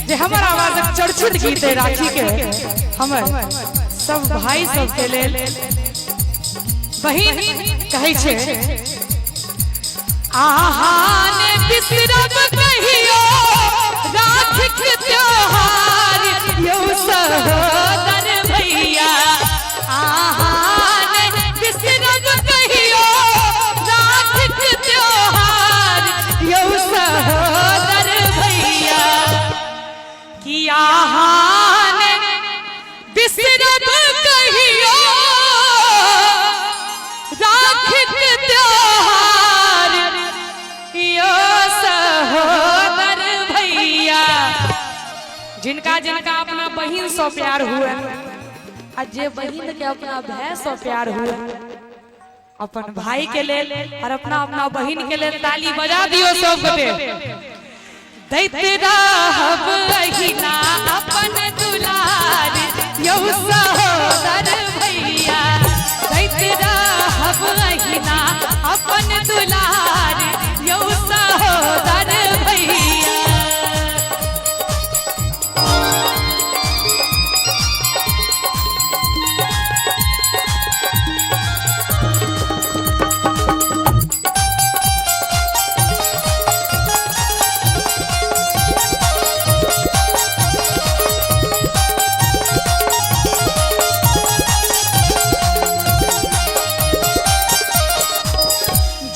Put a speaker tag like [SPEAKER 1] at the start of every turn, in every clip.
[SPEAKER 1] जे हमर आवाज चर्चित गीत है राखी के हमर सब भाई सब के लेल बहिन कहै छै आहाने बिसरब कहियो राखी के त्योहार यौ सहोदर भैया आहाने बिसरब कहियो राखी के त्योहार यौ सहोदर भैया कि आहाने बिसरब कहियो राखी के त्योहार यो सहोदर भैया। जिनका जिनका अपना बहन सो प्यार हुए आ जे बहन के अपना भाई सो प्यार हुए अपन भाई के लेल और अपना अपना बहन के लेल ताली बजा दियो सब गोटे। दैते रहब अहिना अपन दुलार यौ सहोदर भैया दैते रहब अहिना अपन दुलार यौ सहोदर भैया।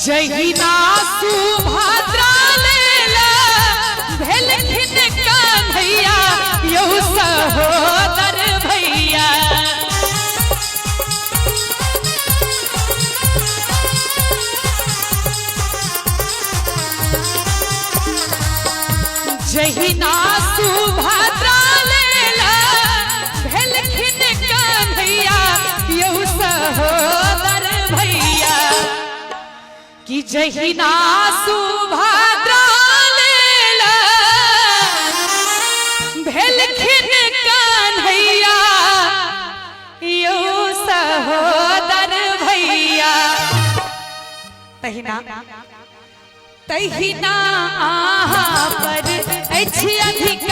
[SPEAKER 1] जहिना सुभद्रा लेला भेलखिन कन्हैया यौ सहोदर भैया जहिना सुभद्रा लेला भेलखिन कन्हैया यौ सहोदर भैया कि जहिना सुभद्रा लेला भेलखिन कन्हैया यौ सहोदर भैया तहिना तहिना आहा पर अछि अधिकार